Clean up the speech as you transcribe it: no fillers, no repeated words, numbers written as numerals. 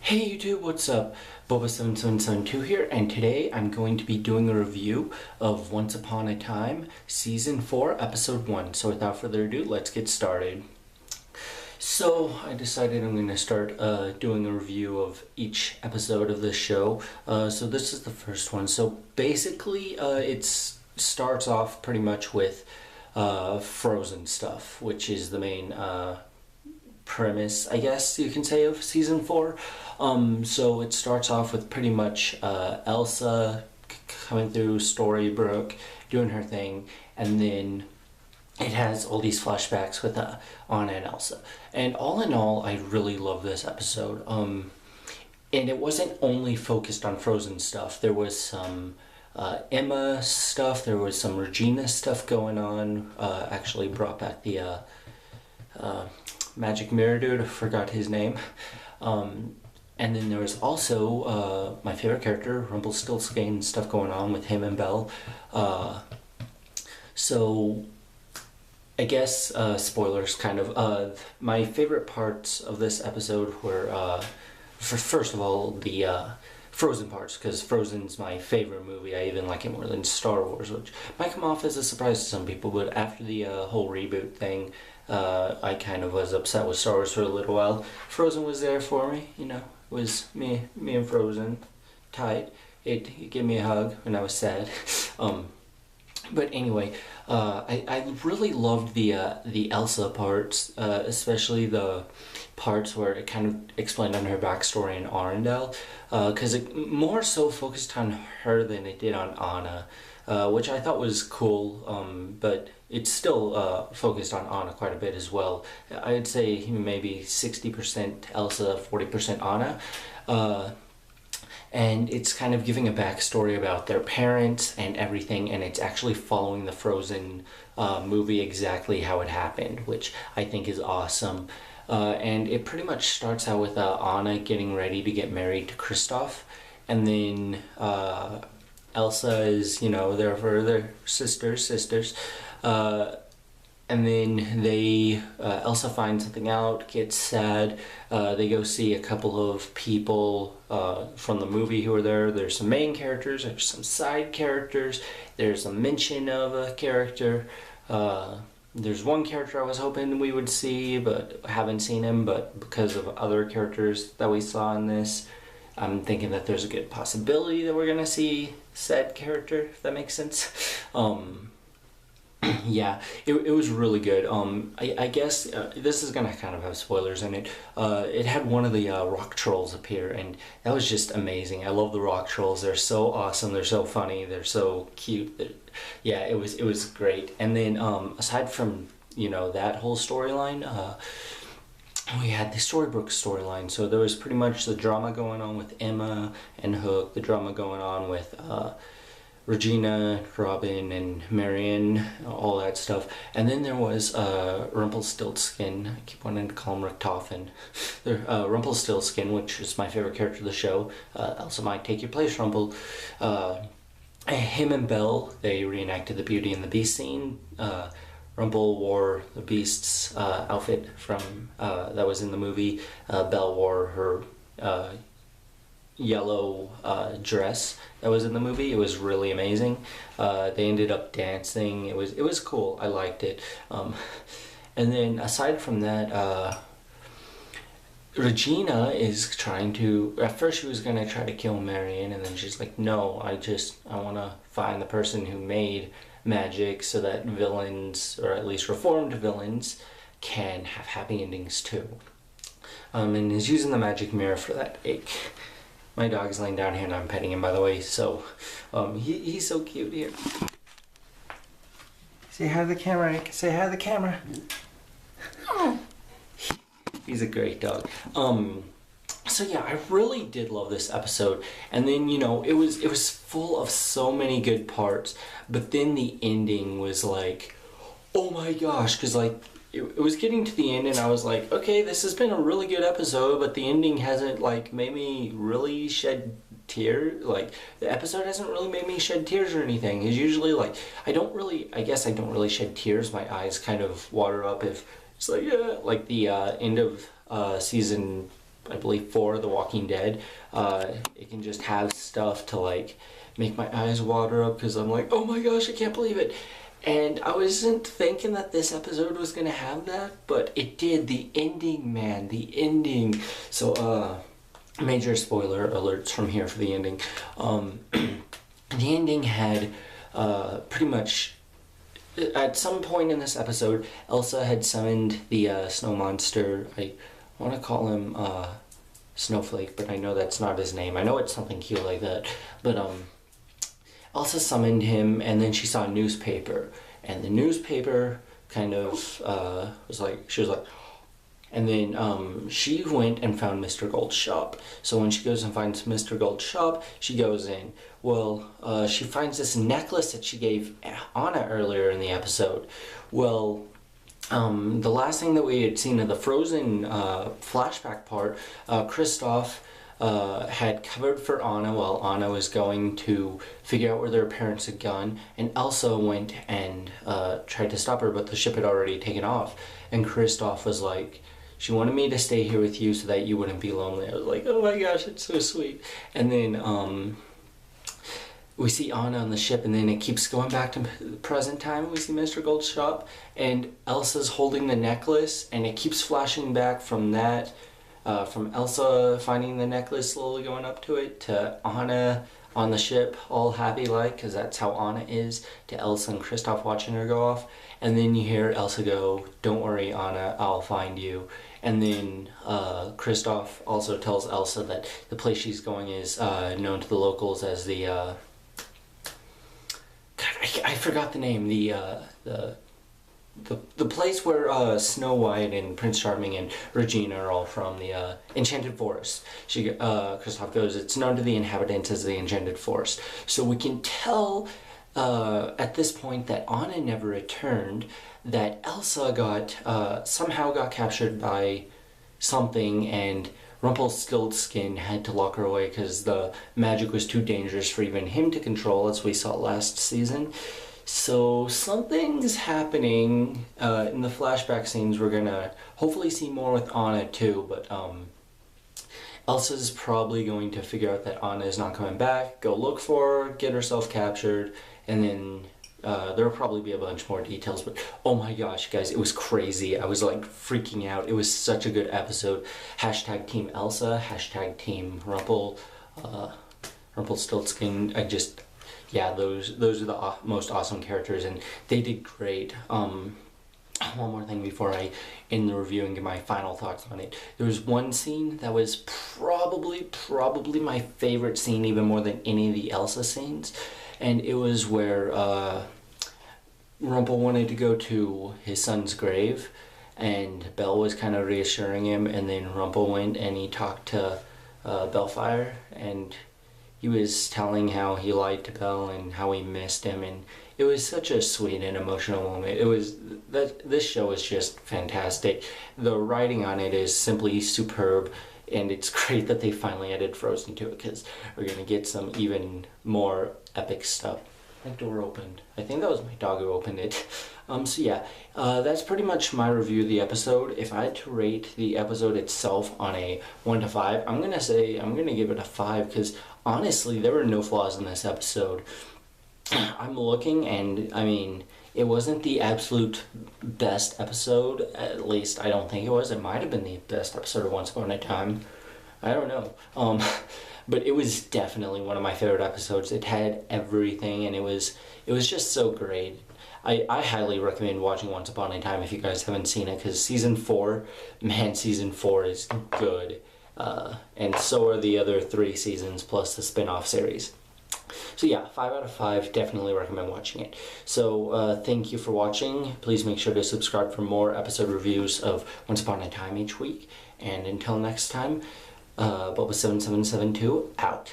Hey YouTube, what's up? Boba7772 here, and today I'm going to be doing a review of Once Upon a Time, Season 4, Episode 1. So without further ado, let's get started. So I decided I'm going to start doing a review of each episode of this show. So this is the first one. So basically, it starts off pretty much with Frozen stuff, which is the main premise, I guess you can say, of season 4. So it starts off with pretty much Elsa coming through Storybrooke, doing her thing, and then it has all these flashbacks with Anna and Elsa. And all in all, I really love this episode. And it wasn't only focused on Frozen stuff. There was some Emma stuff, there was some Regina stuff going on. Actually brought back the magic mirror dude, I forgot his name. And then there was also my favorite character, Rumpelstiltskin, stuff going on with him and Belle. So I guess spoilers kind of. My favorite parts of this episode were first of all the Frozen parts, because Frozen's my favorite movie. I even like it more than Star Wars, which might come off as a surprise to some people, but after the whole reboot thing, I kind of was upset with Star Wars for a little while. Frozen was there for me, you know. It was me and Frozen, tight. It gave me a hug when I was sad. But anyway, I really loved the Elsa parts, especially the parts where it kind of explained on her backstory in Arendelle, because it more so focused on her than it did on Anna, which I thought was cool, but it's still focused on Anna quite a bit as well. I'd say maybe 60% Elsa, 40% Anna. And it's kind of giving a backstory about their parents and everything, and it's actually following the Frozen movie exactly how it happened, which I think is awesome. And it pretty much starts out with Anna getting ready to get married to Kristoff, and then Elsa is, you know, there for their sisters. And then they, Elsa finds something out, gets sad, they go see a couple of people from the movie who are there. There's some main characters, there's some side characters, there's a mention of a character. There's one character I was hoping we would see, but haven't seen him, but because of other characters that we saw in this, I'm thinking that there's a good possibility that we're gonna see said character, if that makes sense. Yeah, it was really good. I guess this is gonna kind of have spoilers in it. It had one of the rock trolls appear, and that was just amazing. I love the rock trolls. They're so awesome. They're so funny. They're so cute. Yeah, it was great. And then aside from, you know, that whole storyline, we had the Storybrooke storyline. So there was pretty much the drama going on with Emma and Hook, the drama going on with Regina, Robin, and Marion, all that stuff. And then there was Rumpelstiltskin. I keep wanting to call him Richtofen. Rumpelstiltskin, which is my favorite character of the show. Elsa might take your place, Rumpel. Him and Belle, they reenacted the Beauty and the Beast scene. Rumpel wore the Beast's outfit from that was in the movie. Belle wore her yellow dress that was in the movie. It was really amazing. They ended up dancing. It was cool. I liked it. And then aside from that, Regina is trying to, at first she was gonna try to kill Marion, and then she's like, no, I want to find the person who made magic so that villains, or at least reformed villains, can have happy endings too. And is using the magic mirror for that ache. My dog's laying down here and I'm petting him, by the way, so he's so cute here. Say hi to the camera, Nick. Say hi to the camera. He's a great dog. So yeah, I really did love this episode. And then, you know, it was full of so many good parts, but then the ending was like, oh my gosh, because like, it was getting to the end and I was like, okay, this has been a really good episode, but the ending hasn't like made me really shed tears. Like, the episode hasn't really made me shed tears or anything. It's usually like, I guess I don't really shed tears. My eyes kind of water up if it's like, yeah, like the end of season I believe 4, The Walking Dead. It can just have stuff to like make my eyes water up because I'm like, oh my gosh, I can't believe it. And I wasn't thinking that this episode was gonna have that, but it did. The ending, man, the ending. So, major spoiler alerts from here for the ending. The ending had pretty much, at some point in this episode, Elsa had summoned the snow monster. I want to call him Snowflake, but I know that's not his name. I know it's something cute like that. But Elsa summoned him, and then she saw a newspaper, and the newspaper kind of was like, she was like, and then she went and found Mr. Gold's shop. So when she goes and finds Mr. Gold's shop, she goes in. Well, she finds this necklace that she gave Anna earlier in the episode. Well, the last thing that we had seen of the Frozen flashback part, Kristoff had covered for Anna while Anna was going to figure out where their parents had gone, and Elsa went and tried to stop her, but the ship had already taken off. And Kristoff was like, she wanted me to stay here with you so that you wouldn't be lonely. I was like, oh my gosh, it's so sweet. And then we see Anna on the ship, and then it keeps going back to the present time. We see Mr. Gold's shop, and Elsa's holding the necklace, and it keeps flashing back from that, from Elsa finding the necklace, slowly going up to it, to Anna on the ship, all happy like, because that's how Anna is, to Elsa and Kristoff watching her go off. And then you hear Elsa go, don't worry, Anna, I'll find you. And then Kristoff also tells Elsa that the place she's going is known to the locals as the I forgot the name. The place where Snow White and Prince Charming and Regina are all from, the Enchanted Forest. Kristoff goes, it's known to the inhabitants as the Enchanted Forest. So we can tell at this point that Anna never returned, that Elsa somehow got captured by something, and Rumpelstiltskin had to lock her away because the magic was too dangerous for even him to control, as we saw last season. So something's happening in the flashback scenes. We're gonna hopefully see more with Anna too, but Elsa's probably going to figure out that Anna is not coming back, go look for her, get herself captured, and then there'll probably be a bunch more details. But oh my gosh, guys, it was crazy. I was like freaking out. It was such a good episode. Hashtag Team Elsa, hashtag Team Rumpelstiltskin. Yeah, those are the most awesome characters, and they did great. One more thing before I end the review and give my final thoughts on it. There was one scene that was probably my favorite scene, even more than any of the Elsa scenes, and it was where Rumpel wanted to go to his son's grave, and Belle was kind of reassuring him, and then Rumpel went and he talked to Bellfire, and he was telling how he lied to Belle and how he missed him, and it was such a sweet and emotional moment. This show is just fantastic. The writing on it is simply superb, and it's great that they finally added Frozen to it, because we're gonna get some even more epic stuff. My door opened. I think that was my dog who opened it. So yeah, that's pretty much my review of the episode. If I had to rate the episode itself on a 1 to 5, I'm gonna give it a 5, because honestly, there were no flaws in this episode. I'm looking, and I mean, it wasn't the absolute best episode. At least I don't think it was. It might have been the best episode of Once Upon a Time. I don't know. But it was definitely one of my favorite episodes. It had everything, and it was just so great. I highly recommend watching Once Upon a Time if you guys haven't seen it, because season 4 is good. And so are the other 3 seasons plus the spin-off series. So yeah, 5 out of 5, definitely recommend watching it. So thank you for watching. Please make sure to subscribe for more episode reviews of Once Upon a Time each week. And until next time, Boba7772 out.